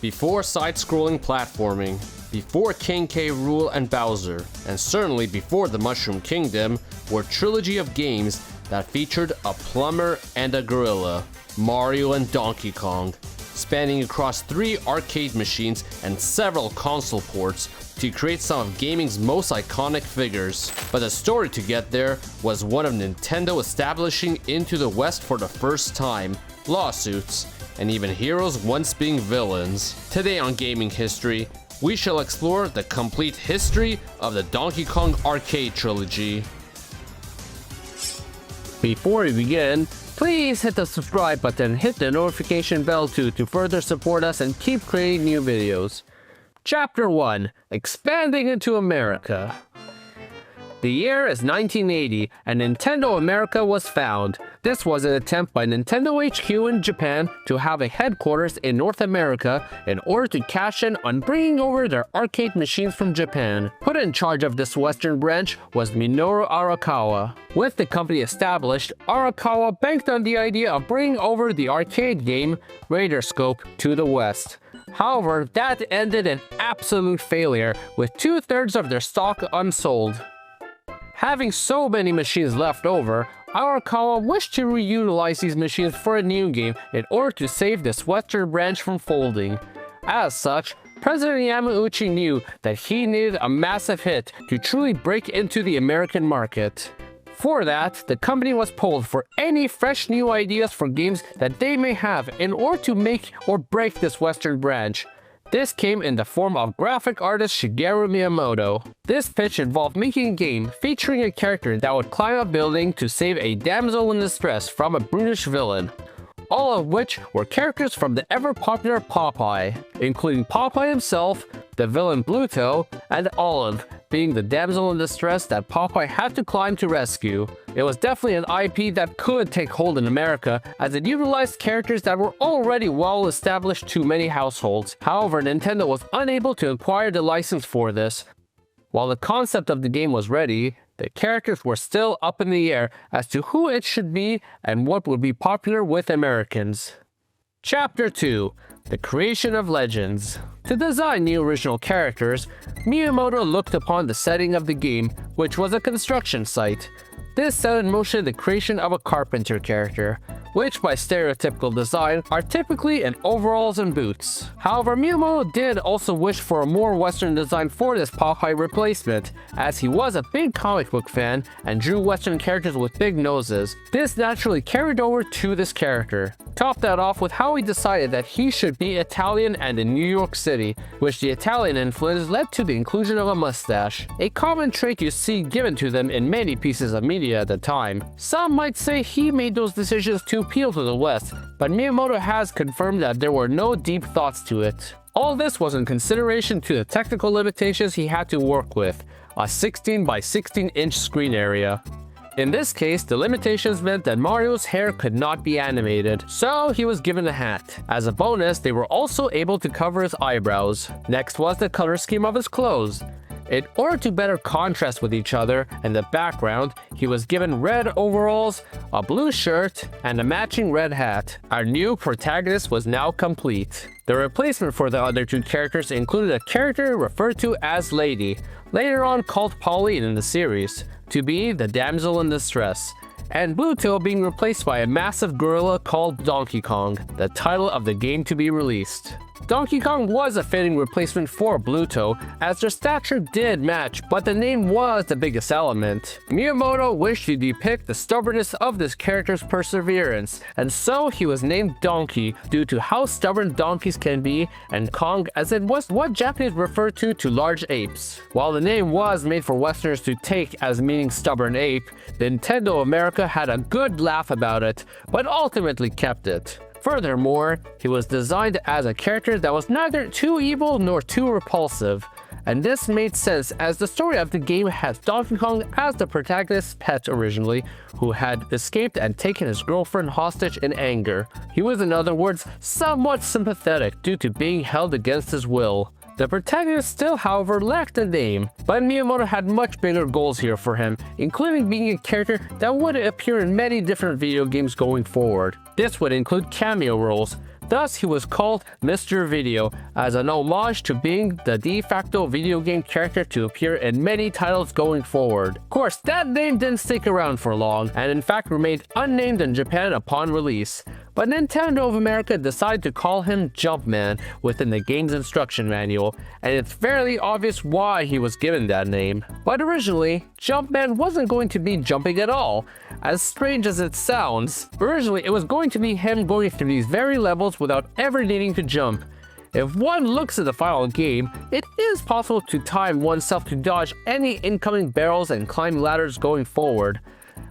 Before side-scrolling platforming, before King K. Rool and Bowser, and certainly before the Mushroom Kingdom, were trilogy of games that featured a plumber and a gorilla, Mario and Donkey Kong, spanning across 3 arcade machines and several console ports to create some of gaming's most iconic figures. But the story to get there was one of Nintendo establishing into the West for the first time, lawsuits, and even heroes once being villains. Today on Gaming History, we shall explore the complete history of the Donkey Kong arcade trilogy. Before we begin, please hit the subscribe button, hit the notification bell too to further support us and keep creating new videos. Chapter 1: Expanding into America. The year is 1980 and Nintendo America was found. This was an attempt by Nintendo HQ in Japan to have a headquarters in North America in order to cash in on bringing over their arcade machines from Japan. Put in charge of this western branch was Minoru Arakawa. With the company established, Arakawa banked on the idea of bringing over the arcade game Radarscope to the West. However, that ended in absolute failure, with 2/3 of their stock unsold. Having so many machines left over, Arakawa wished to reutilize these machines for a new game in order to save this western branch from folding. As such, President Yamauchi knew that he needed a massive hit to truly break into the American market. For that, the company was polled for any fresh new ideas for games that they may have in order to make or break this western branch. This came in the form of graphic artist Shigeru Miyamoto. This pitch involved making a game featuring a character that would climb a building to save a damsel in distress from a brutish villain. All of which were characters from the ever-popular Popeye, including Popeye himself, the villain Bluto, and Olive, being the damsel in distress that Popeye had to climb to rescue. It was definitely an IP that could take hold in America, as it utilized characters that were already well established to many households. However, Nintendo was unable to acquire the license for this. While the concept of the game was ready, the characters were still up in the air as to who it should be and what would be popular with Americans. Chapter 2: The Creation of Legends. To design new original characters, Miyamoto looked upon the setting of the game, which was a construction site. This set in motion the creation of a carpenter character, which by stereotypical design are typically in overalls and boots. However, Miyamoto did also wish for a more western design for this Popeye replacement, as he was a big comic book fan and drew western characters with big noses. This naturally carried over to this character. Top that off with how he decided that he should be Italian and in New York City, which the Italian influence led to the inclusion of a mustache, a common trait you see given to them in many pieces of media at the time. Some might say he made those decisions to appeal to the West, but Miyamoto has confirmed that there were no deep thoughts to it. All this was in consideration to the technical limitations he had to work with, a 16 by 16 inch screen area. In this case, the limitations meant that Mario's hair could not be animated, so he was given a hat. As a bonus, they were also able to cover his eyebrows. Next was the color scheme of his clothes. In order to better contrast with each other and the background, he was given red overalls, a blue shirt, and a matching red hat. Our new protagonist was now complete. The replacement for the other two characters included a character referred to as Lady, later on called Pauline in the series, to be the damsel in distress, and Bluto being replaced by a massive gorilla called Donkey Kong, the title of the game to be released. Donkey Kong was a fitting replacement for Bluto, as their stature did match, but the name was the biggest element. Miyamoto wished to depict the stubbornness of this character's perseverance, and so he was named Donkey due to how stubborn donkeys can be, and Kong as it was what Japanese referred to large apes. While the name was made for Westerners to take as meaning stubborn ape, Nintendo America had a good laugh about it, but ultimately kept it. Furthermore, he was designed as a character that was neither too evil nor too repulsive, and this made sense as the story of the game has Donkey Kong as the protagonist's pet originally, who had escaped and taken his girlfriend hostage in anger. He was, in other words, somewhat sympathetic due to being held against his will. The protagonist still, however, lacked a name, but Miyamoto had much bigger goals here for him, including being a character that would appear in many different video games going forward. This would include cameo roles, Thus, he was called Mr. Video, as an homage to being the de facto video game character to appear in many titles going forward. Of course, that name didn't stick around for long, and in fact remained unnamed in Japan upon release. But Nintendo of America decided to call him Jumpman within the game's instruction manual, and it's fairly obvious why he was given that name. But originally, Jumpman wasn't going to be jumping at all. As strange as it sounds, originally it was going to be him going through these very levels without ever needing to jump. If one looks at the final game, it is possible to time oneself to dodge any incoming barrels and climb ladders going forward.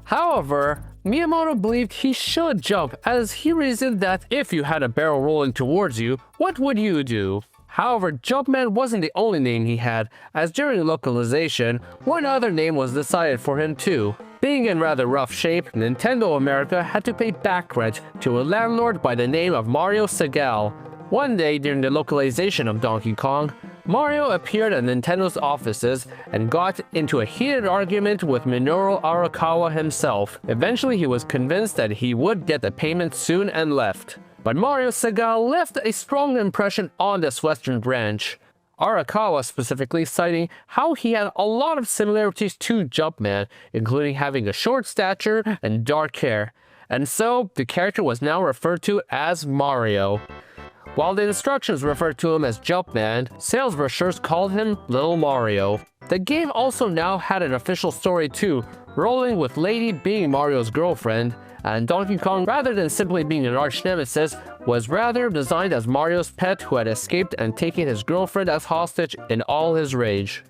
However, Miyamoto believed he should jump, as he reasoned that if you had a barrel rolling towards you, what would you do? However, Jumpman wasn't the only name he had, as during localization, one other name was decided for him too. Being in rather rough shape, Nintendo America had to pay back rent to a landlord by the name of Mario Segal. One day during the localization of Donkey Kong, Mario appeared at Nintendo's offices and got into a heated argument with Minoru Arakawa himself. Eventually, he was convinced that he would get the payment soon and left. But Mario Segal left a strong impression on this Western branch. Arakawa specifically citing how he had a lot of similarities to Jumpman, including having a short stature and dark hair. And so, the character was now referred to as Mario. While the instructions referred to him as Jumpman, sales brochures called him Little Mario. The game also now had an official story too, rolling with Lady being Mario's girlfriend, and Donkey Kong, rather than simply being an arch nemesis, was rather designed as Mario's pet who had escaped and taken his girlfriend as hostage in all his rage.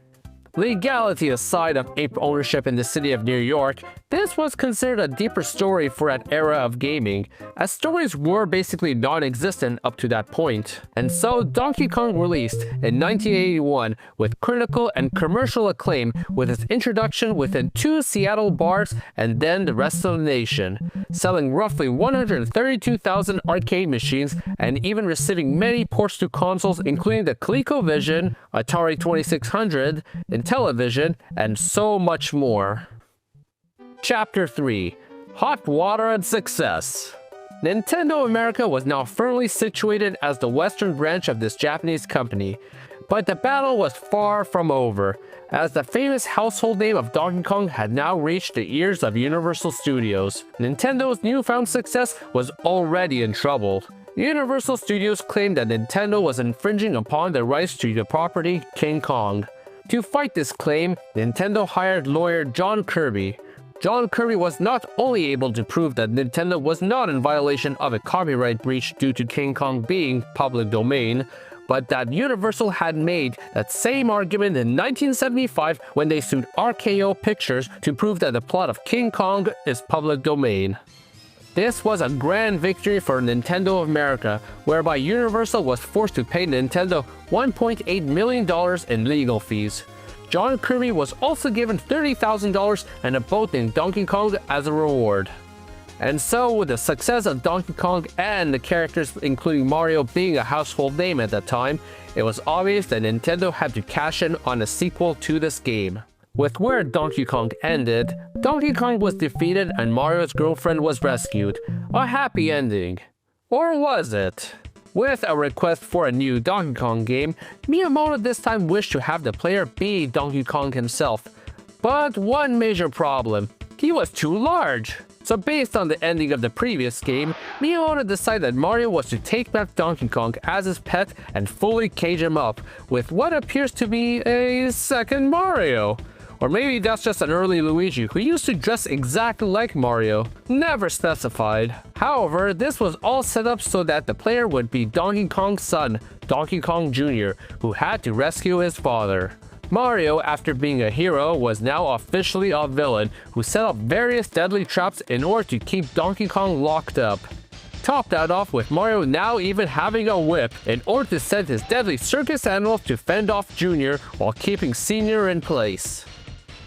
Legality aside of ape ownership in the city of New York, this was considered a deeper story for that era of gaming, as stories were basically non-existent up to that point. And so Donkey Kong released in 1981 with critical and commercial acclaim, with its introduction within 2 Seattle bars and then the rest of the nation, selling roughly 132,000 arcade machines and even receiving many ports to consoles including the ColecoVision, Atari 2600, Intellivision, and so much more. Chapter 3: Hot Water and Success. Nintendo America was now firmly situated as the western branch of this Japanese company, but the battle was far from over, as the famous household name of Donkey Kong had now reached the ears of Universal Studios. Nintendo's newfound success was already in trouble. Universal Studios claimed that Nintendo was infringing upon the rights to the property King Kong. To fight this claim, Nintendo hired lawyer John Kirby. John Kirby was not only able to prove that Nintendo was not in violation of a copyright breach due to King Kong being public domain, but that Universal had made that same argument in 1975 when they sued RKO Pictures to prove that the plot of King Kong is public domain. This was a grand victory for Nintendo of America, whereby Universal was forced to pay Nintendo $1.8 million in legal fees. John Kirby was also given $30,000 and a boat named Donkey Kong as a reward. And so, with the success of Donkey Kong and the characters including Mario being a household name at that time, it was obvious that Nintendo had to cash in on a sequel to this game. With where Donkey Kong ended, Donkey Kong was defeated and Mario's girlfriend was rescued. A happy ending. Or was it? With a request for a new Donkey Kong game, Miyamoto this time wished to have the player be Donkey Kong himself. But one major problem: he was too large. So based on the ending of the previous game, Miyamoto decided that Mario was to take back Donkey Kong as his pet and fully cage him up with what appears to be a second Mario. Or maybe that's just an early Luigi who used to dress exactly like Mario, never specified. However, this was all set up so that the player would be Donkey Kong's son, Donkey Kong Jr., who had to rescue his father. Mario, after being a hero, was now officially a villain who set up various deadly traps in order to keep Donkey Kong locked up. Top that off with Mario now even having a whip in order to send his deadly circus animals to fend off Jr. while keeping Sr. in place.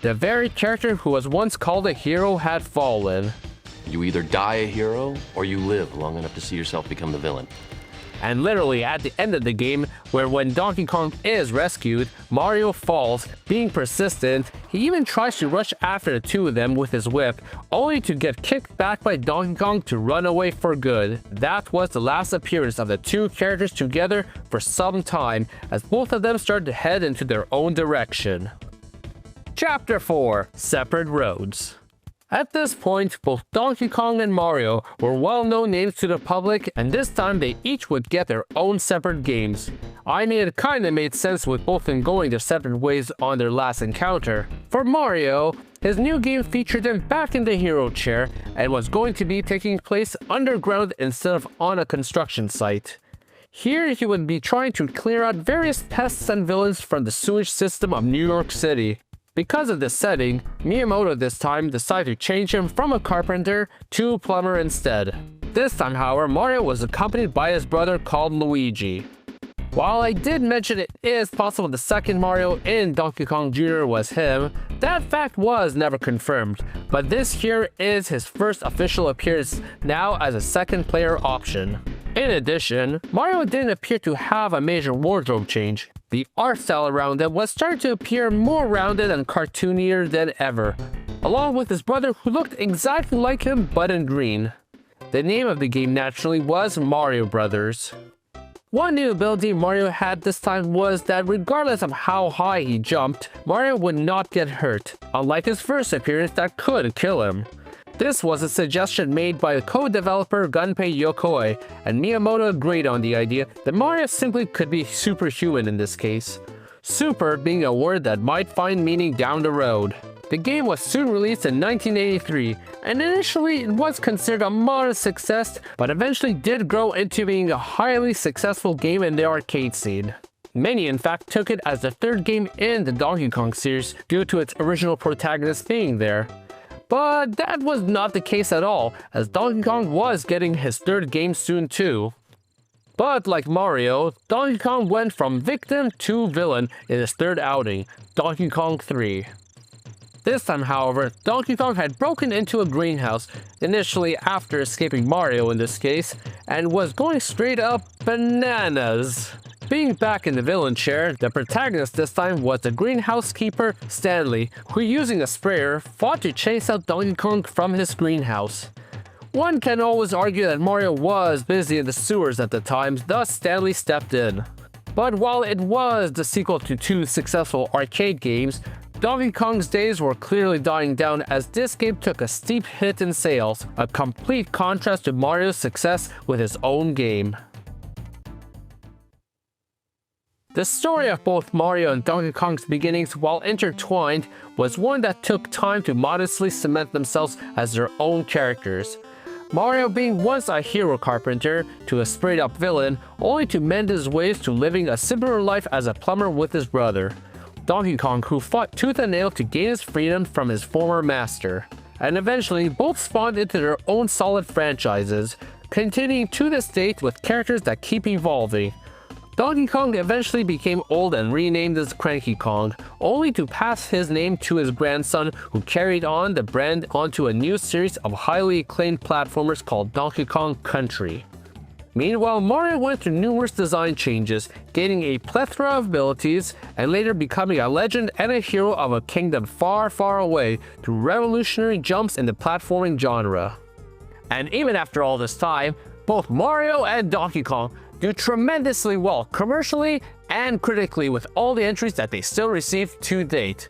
The very character who was once called a hero had fallen. You either die a hero, or you live long enough to see yourself become the villain. And literally at the end of the game, where when Donkey Kong is rescued, Mario falls, being persistent. He even tries to rush after the two of them with his whip, only to get kicked back by Donkey Kong to run away for good. That was the last appearance of the two characters together for some time, as both of them started to head into their own direction. Chapter 4: Separate Roads. At this point, both Donkey Kong and Mario were well-known names to the public, and this time they each would get their own separate games. I mean, it kinda made sense with both of them going their separate ways on their last encounter. For Mario, his new game featured him back in the hero chair and was going to be taking place underground instead of on a construction site. Here he would be trying to clear out various pests and villains from the sewage system of New York City. Because of this setting, Miyamoto this time decided to change him from a carpenter to a plumber instead. This time, however, Mario was accompanied by his brother called Luigi. While I did mention it is possible the second Mario in Donkey Kong Jr. was him, that fact was never confirmed, but this here is his first official appearance now as a second player option. In addition, Mario didn't appear to have a major wardrobe change. The art style around him was starting to appear more rounded and cartoonier than ever, along with his brother who looked exactly like him but in green. The name of the game naturally was Mario Brothers. One new ability Mario had this time was that regardless of how high he jumped, Mario would not get hurt, unlike his first appearance that could kill him. This was a suggestion made by co-developer Gunpei Yokoi, and Miyamoto agreed on the idea that Mario simply could be superhuman in this case. Super being a word that might find meaning down the road. The game was soon released in 1983, and initially it was considered a modest success, but eventually did grow into being a highly successful game in the arcade scene. Many in fact took it as the third game in the Donkey Kong series due to its original protagonist being there. But that was not the case at all, as Donkey Kong was getting his third game soon too. But like Mario, Donkey Kong went from victim to villain in his third outing, Donkey Kong 3. This time, however, Donkey Kong had broken into a greenhouse, initially after escaping Mario in this case, and was going straight up bananas. Being back in the villain chair, the protagonist this time was the greenhouse keeper, Stanley, who using a sprayer fought to chase out Donkey Kong from his greenhouse. One can always argue that Mario was busy in the sewers at the time, thus Stanley stepped in. But while it was the sequel to two successful arcade games, Donkey Kong's days were clearly dying down as this game took a steep hit in sales, a complete contrast to Mario's success with his own game. The story of both Mario and Donkey Kong's beginnings, while intertwined, was one that took time to modestly cement themselves as their own characters. Mario being once a hero carpenter to a straight-up villain, only to mend his ways to living a simpler life as a plumber with his brother. Donkey Kong, who fought tooth and nail to gain his freedom from his former master. And eventually, both spawned into their own solid franchises, continuing to this date with characters that keep evolving. Donkey Kong eventually became old and renamed as Cranky Kong, only to pass his name to his grandson, who carried on the brand onto a new series of highly acclaimed platformers called Donkey Kong Country. Meanwhile, Mario went through numerous design changes, gaining a plethora of abilities, and later becoming a legend and a hero of a kingdom far, far away through revolutionary jumps in the platforming genre. And even after all this time, both Mario and Donkey Kong do tremendously well commercially and critically with all the entries that they still receive to date.